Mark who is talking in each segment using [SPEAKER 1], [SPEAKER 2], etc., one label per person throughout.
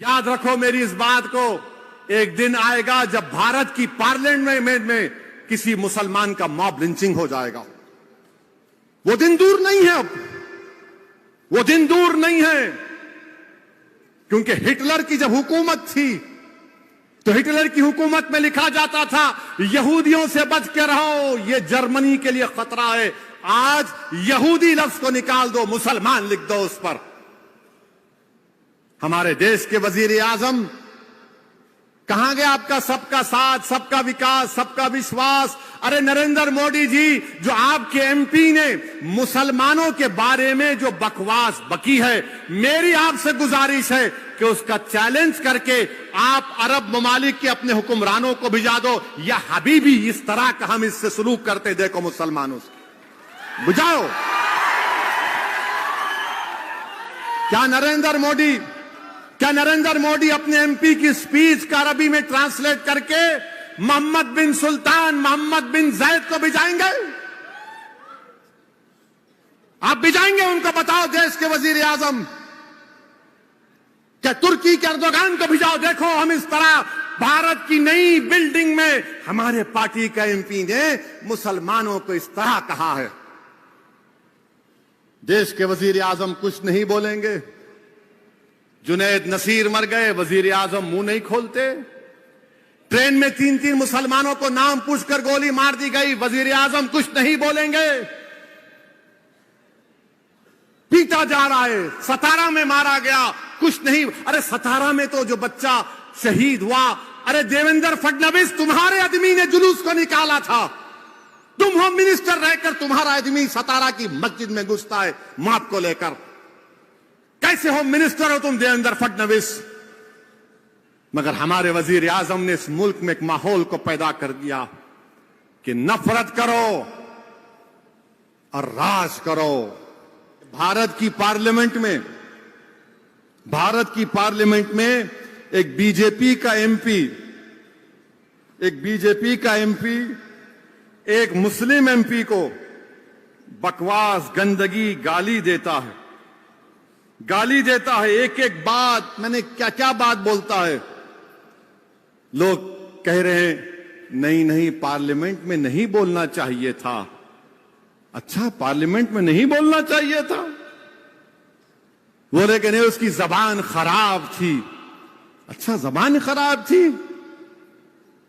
[SPEAKER 1] याद रखो मेरी इस बात को, एक दिन आएगा जब भारत की पार्लियामेंट में किसी मुसलमान का मॉब लिंचिंग हो जाएगा। वो दिन दूर नहीं है, अब वो दिन दूर नहीं है, क्योंकि हिटलर की जब हुकूमत थी तो हिटलर की हुकूमत में लिखा जाता था यहूदियों से बच के रहो, ये जर्मनी के लिए खतरा है। आज यहूदी लफ्ज को निकाल दो, मुसलमान लिख दो उस पर। हमारे देश के वजीर आजम, कहां गया आपका सबका साथ, सबका विकास, सबका विश्वास? अरे नरेंद्र मोदी जी, जो आपके एमपी ने मुसलमानों के बारे में जो बकवास बकी है, मेरी आपसे गुजारिश है कि उसका चैलेंज करके आप अरब ममालिक के अपने हुक्मरानों को भिजा दो, या हबीबी इस तरह का हम इससे सलूक करते देखो मुसलमानों से, बुझाओ। क्या नरेंद्र मोदी अपने एमपी की स्पीच का अरबी में ट्रांसलेट करके मोहम्मद बिन सुल्तान, मोहम्मद बिन जैद को भिजाएंगे? आप भिजाएंगे उनको? बताओ देश के वजीर आजम। क्या तुर्की के अर्दोगान को भिजाओ? देखो हम इस तरह भारत की नई बिल्डिंग में हमारे पार्टी का एमपी ने मुसलमानों को इस तरह कहा है। देश के वजीर आजम कुछ नहीं बोलेंगे। जुनैद नसीर मर गए, वजीर आजम मुंह नहीं खोलते। ट्रेन में 3-3 मुसलमानों को नाम पूछकर गोली मार दी गई, वजीर आजम कुछ नहीं बोलेंगे। पीटा जा रहा है, सतारा में मारा गया, कुछ नहीं। अरे सतारा में तो जो बच्चा शहीद हुआ, अरे देवेंद्र फडणवीस तुम्हारे आदमी ने जुलूस को निकाला था। तुम होम मिनिस्टर रहकर तुम्हारा आदमी सतारा की मस्जिद में घुसता है माप को लेकर। कैसे होम मिनिस्टर हो तुम देवेंद्र फडणवीस? मगर हमारे वजीर आजम ने इस मुल्क में एक माहौल को पैदा कर दिया कि नफरत करो और राज करो। भारत की पार्लियामेंट में एक बीजेपी का एमपी एक मुस्लिम एमपी को बकवास, गंदगी, गाली देता है। एक बात, मैंने क्या बात बोलता है। लोग कह रहे हैं नहीं पार्लियामेंट में नहीं बोलना चाहिए था। अच्छा, पार्लियामेंट में नहीं बोलना चाहिए था? बोले कि नहीं उसकी जबान खराब थी। अच्छा, जबान खराब थी?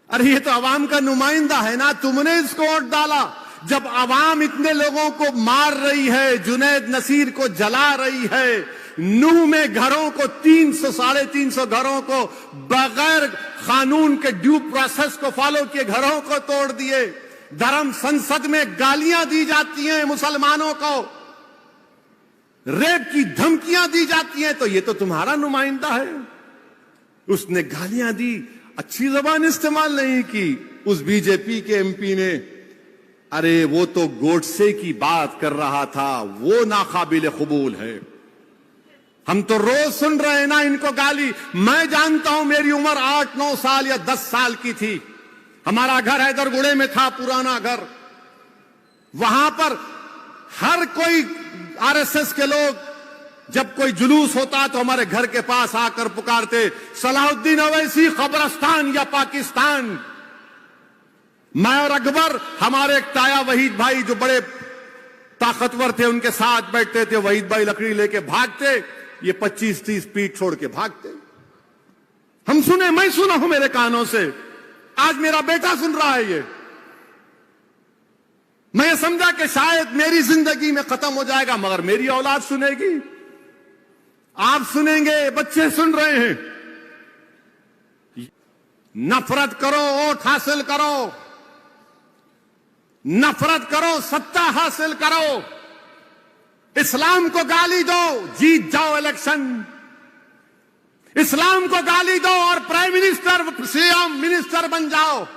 [SPEAKER 1] अरे ये तो अवाम का नुमाइंदा है ना, तुमने इसको वोट डाला। जब अवाम इतने लोगों को मार रही है, जुनैद नसीर को जला रही है, नूह में घरों को 300-350 घरों को बगैर कानून के ड्यू प्रोसेस को फॉलो किए घरों को तोड़ दिए, धर्म संसद में गालियां दी जाती हैं मुसलमानों को, रेप की धमकियां दी जाती हैं, तो ये तो तुम्हारा नुमाइंदा है। उसने गालियां दी, अच्छी जबान इस्तेमाल नहीं की। उस बीजेपी के एमपी ने, अरे वो तो गोडसे की बात कर रहा था, वो नाकाबिल कबूल है। हम तो रोज सुन रहे हैं ना इनको गाली। मैं जानता हूं, मेरी उम्र 8-9 साल या 10 साल की थी। हमारा घर हैदरगुड़े में था, पुराना घर। वहां पर हर कोई आरएसएस के लोग, जब कोई जुलूस होता तो हमारे घर के पास आकर पुकारते, सलाहुद्दीन अवैसी कब्रिस्तान या पाकिस्तान। मैं और अकबर, हमारे एक ताया वहीद भाई जो बड़े ताकतवर थे, उनके साथ बैठते थे। वहीद भाई लकड़ी लेके भागते, ये 25-30 फीट छोड़ के भागते। मैं सुना हूं मेरे कानों से, आज मेरा बेटा सुन रहा है ये। मैं समझा कि शायद मेरी जिंदगी में खत्म हो जाएगा, मगर मेरी औलाद सुनेगी, आप सुनेंगे, बच्चे सुन रहे हैं। नफरत करो, वोट हासिल करो, नफरत करो, सत्ता हासिल करो, इस्लाम को गाली दो, जीत जाओ इलेक्शन। इस्लाम को गाली दो और प्राइम मिनिस्टर, सीएम, मिनिस्टर बन जाओ।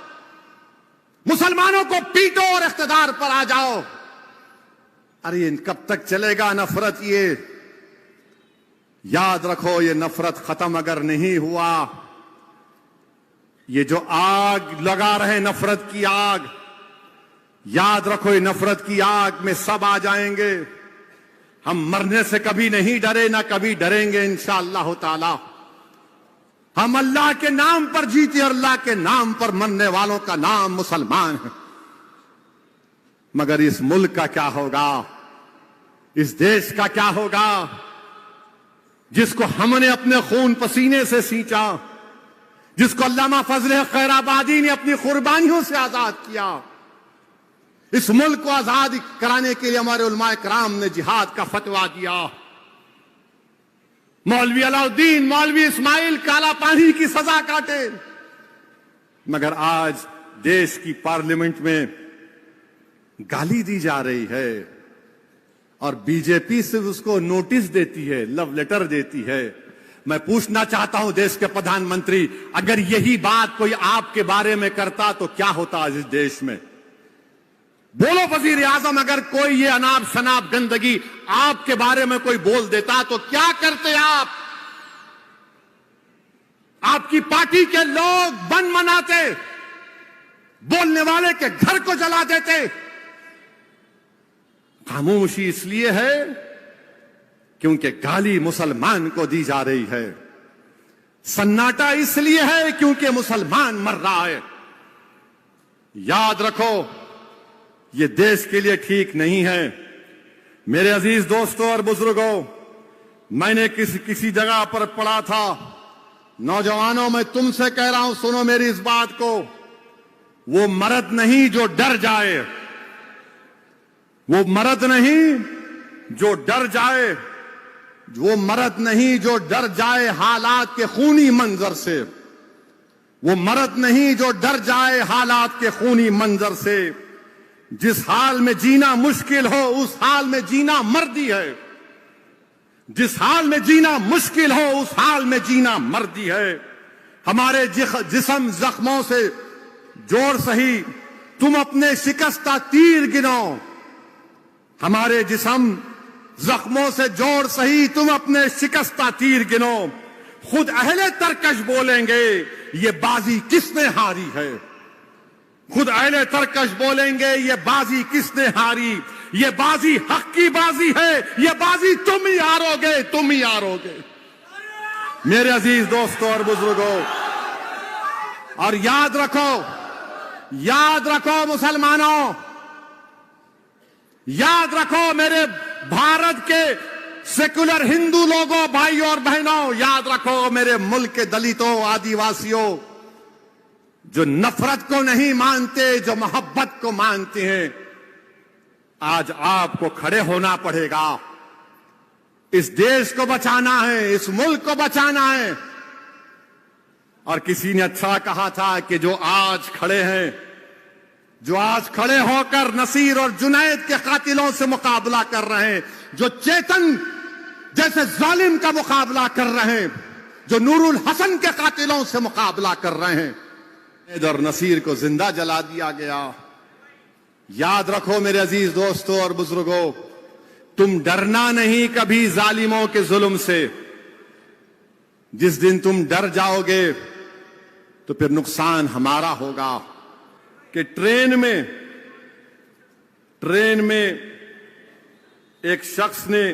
[SPEAKER 1] मुसलमानों को पीटो और इख्तिदार पर आ जाओ। अरे कब तक चलेगा नफरत? ये याद रखो, ये नफरत खत्म अगर नहीं हुआ, ये जो आग लगा रहे नफरत की आग, याद रखो ये नफरत की आग में सब आ जाएंगे। हम मरने से कभी नहीं डरे, ना कभी डरेंगे इंशाअल्लाह ताला। हम अल्लाह के नाम पर जीते और अल्लाह के नाम पर मरने वालों का नाम मुसलमान है। मगर इस मुल्क का क्या होगा, इस देश का क्या होगा जिसको हमने अपने खून पसीने से सींचा, जिसको अल्लामा फजल खैराबादी ने अपनी कुर्बानियों से आजाद किया। इस मुल्क को आजाद कराने के लिए हमारे उलमाए कराम ने जिहाद का फतवा दिया। मौलवी अलाउद्दीन, मौलवी इस्माइल काला पानी की सजा काटे, मगर आज देश की पार्लियामेंट में गाली दी जा रही है और बीजेपी सिर्फ उसको नोटिस देती है, लव लेटर देती है। मैं पूछना चाहता हूं देश के प्रधानमंत्री, अगर यही बात कोई आपके बारे में करता तो क्या होता आज इस देश में? बोलो वजीर आजम, अगर कोई ये अनाप शनाप गंदगी आपके बारे में कोई बोल देता तो क्या करते आप? आपकी पार्टी के लोग बन मनाते, बोलने वाले के घर को जला देते। खामोशी इसलिए है क्योंकि गाली मुसलमान को दी जा रही है। सन्नाटा इसलिए है क्योंकि मुसलमान मर रहा है। याद रखो, ये देश के लिए ठीक नहीं है। मेरे अजीज दोस्तों और बुजुर्गों, मैंने किसी जगह पर पढ़ा था, नौजवानों मैं तुमसे कह रहा हूं, सुनो मेरी इस बात को, वो मर्द नहीं जो डर जाए, वो मर्द नहीं जो डर जाए, वो मर्द नहीं जो डर जाए हालात के खूनी मंजर से, वो मर्द नहीं जो डर जाए हालात के खूनी मंजर से। जिस हाल में जीना मुश्किल हो उस हाल में जीना मर्दी है, जिस हाल में जीना मुश्किल हो उस हाल में जीना मर्दी है। हमारे जिस्म जख्मों से जोर सही तुम अपने शिकस्ता तीर गिनो, हमारे जिस्म जख्मों से जोर सही तुम अपने शिकस्ता तीर गिनो। खुद अहले तरकश बोलेंगे ये बाजी किसने हारी है, खुद अहले तरकश बोलेंगे ये बाजी किसने हारी। ये बाजी हक की बाजी है, ये बाजी तुम ही हारोगे, तुम ही हारोगे। मेरे अजीज दोस्तों और बुजुर्गों, और याद रखो मुसलमानों, याद रखो मेरे भारत के सेकुलर हिंदू लोगों, भाइयों और बहनों, याद रखो मेरे मुल्क के दलितों, आदिवासियों, जो नफरत को नहीं मानते, जो मोहब्बत को मानते हैं, आज आपको खड़े होना पड़ेगा। इस देश को बचाना है, इस मुल्क को बचाना है। और किसी ने अच्छा कहा था कि जो आज खड़े हैं, जो आज खड़े होकर नसीर और जुनैद के कातिलों से मुकाबला कर रहे हैं, जो चेतन जैसे जालिम का मुकाबला कर रहे हैं, जो नूरुल हसन के कातिलों से मुकाबला कर रहे हैं, और नसीर को जिंदा जला दिया गया। याद रखो मेरे अजीज दोस्तों और बुजुर्गों, तुम डरना नहीं कभी जालिमों के जुल्म से। जिस दिन तुम डर जाओगे तो फिर नुकसान हमारा होगा। कि ट्रेन में एक शख्स ने,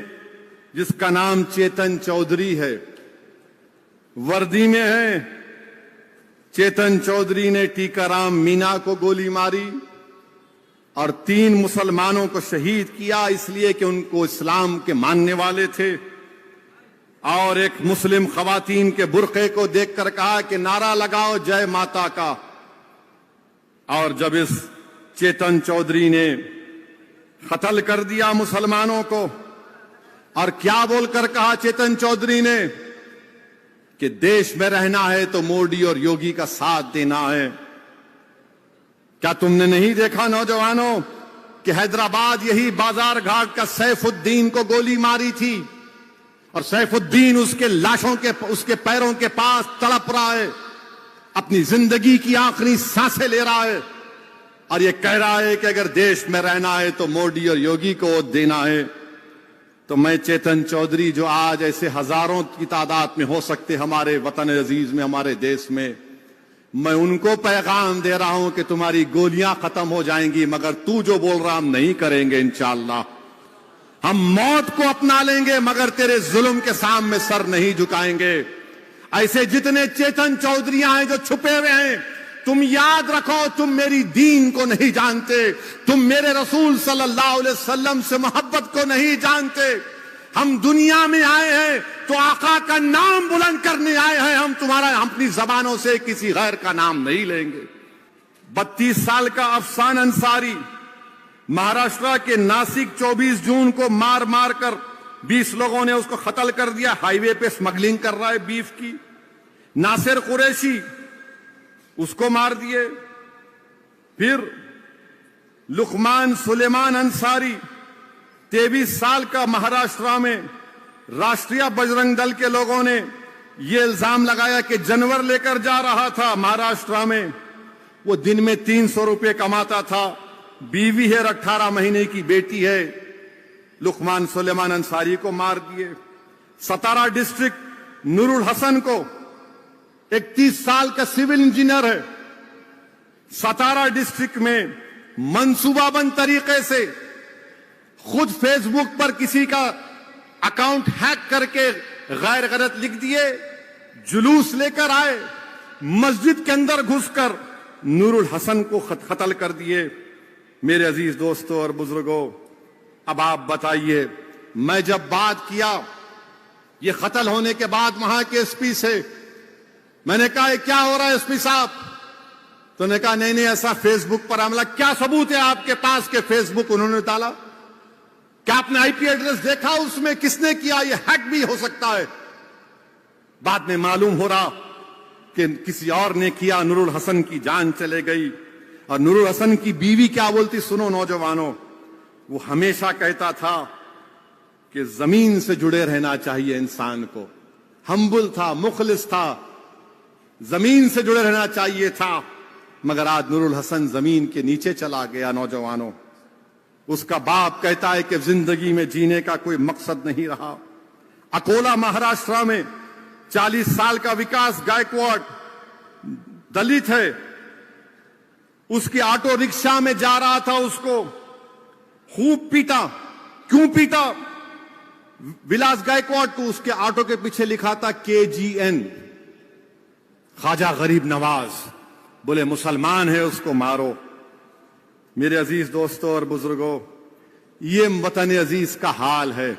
[SPEAKER 1] जिसका नाम चेतन चौधरी है, वर्दी में है, चेतन चौधरी ने टीकाराम मीना को गोली मारी और 3 मुसलमानों को शहीद किया, इसलिए कि उनको इस्लाम के मानने वाले थे। और एक मुस्लिम खवातीन के बुर्के को देखकर कहा कि नारा लगाओ जय माता का। और जब इस चेतन चौधरी ने कत्ल कर दिया मुसलमानों को, और क्या बोलकर कहा चेतन चौधरी ने कि देश में रहना है तो मोदी और योगी का साथ देना है। क्या तुमने नहीं देखा नौजवानों कि हैदराबाद यही बाजार घाट का सैफुद्दीन को गोली मारी थी, और सैफुद्दीन उसके लाशों के, उसके पैरों के पास तड़प रहा है, अपनी जिंदगी की आखिरी सांसें ले रहा है, और ये कह रहा है कि अगर देश में रहना है तो मोदी और योगी को वोट देना है। तो मैं चेतन चौधरी, जो आज ऐसे हजारों की तादाद में हो सकते हमारे वतन अजीज में, हमारे देश में, मैं उनको पैगाम दे रहा हूं कि तुम्हारी गोलियां खत्म हो जाएंगी, मगर तू जो बोल रहा हम नहीं करेंगे। इंशाअल्लाह हम मौत को अपना लेंगे, मगर तेरे जुल्म के सामने सर नहीं झुकाएंगे। ऐसे जितने चेतन चौधरीयां हैं जो छुपे हुए हैं, तुम याद रखो, तुम मेरी दीन को नहीं जानते, तुम मेरे रसूल सल्लल्लाहु अलैहि वसल्लम से मोहब्बत को नहीं जानते। हम दुनिया में आए हैं तो आका का नाम बुलंद करने आए हैं, हम तुम्हारा अपनी जबानों से किसी गैर का नाम नहीं लेंगे। 32 साल का अफसान अंसारी महाराष्ट्र के नासिक 24 जून को मार मार कर 20 लोगों ने उसको कत्ल कर दिया। हाईवे पे स्मगलिंग कर रहा है बीफ की। नासिर कुरैशी उसको मार दिए। फिर लुकमान सुलेमान अंसारी 23 साल का महाराष्ट्र में राष्ट्रीय बजरंग दल के लोगों ने यह इल्जाम लगाया कि जानवर लेकर जा रहा था महाराष्ट्र में। वो दिन में 300 रुपए कमाता था, बीवी है, 18 महीने की बेटी है। लुकमान सुलेमान अंसारी को मार दिए। सतारा डिस्ट्रिक्ट नूरुल हसन को, 31 साल का सिविल इंजीनियर है, सतारा डिस्ट्रिक्ट में मंसूबाबंद तरीके से खुद फेसबुक पर किसी का अकाउंट हैक करके गैर गलत लिख दिए, जुलूस लेकर आए, मस्जिद के अंदर घुसकर नूरुल हसन को कत्ल कर दिए। मेरे अजीज दोस्तों और बुजुर्गों, अब आप बताइए, मैं जब बात किया ये कत्ल होने के बाद वहां के एसपी से, मैंने कहा क्या हो रहा है एसपी साहब? तो उन्होंने कहा नहीं ऐसा फेसबुक पर हमला। क्या सबूत है आपके पास के फेसबुक उन्होंने डाला? क्या आपने आईपी एड्रेस देखा उसमें? किसने किया? ये हैक भी हो सकता है। बाद में मालूम हो रहा कि किसी और ने किया। नूरुल हसन की जान चले गई। और नूरुल हसन की बीवी क्या बोलती सुनो नौजवानों, वो हमेशा कहता था कि जमीन से जुड़े रहना चाहिए इंसान को। हम्बुल था, मुखलिस था, जमीन से जुड़े रहना चाहिए था। मगर आज नूरुल हसन जमीन के नीचे चला गया। नौजवानों, उसका बाप कहता है कि जिंदगी में जीने का कोई मकसद नहीं रहा। अकोला महाराष्ट्र में 40 साल का विकास गायकवाड़ दलित है, उसकी ऑटो रिक्शा में जा रहा था, उसको खूब पीटा। क्यों पीटा? विलास गायकवाड़ को उसके ऑटो के पीछे लिखा था KGN, ख्वाजा गरीब नवाज। बोले मुसलमान है उसको मारो। मेरे अजीज दोस्तों और बुजुर्गों, ये वतन अजीज का हाल है।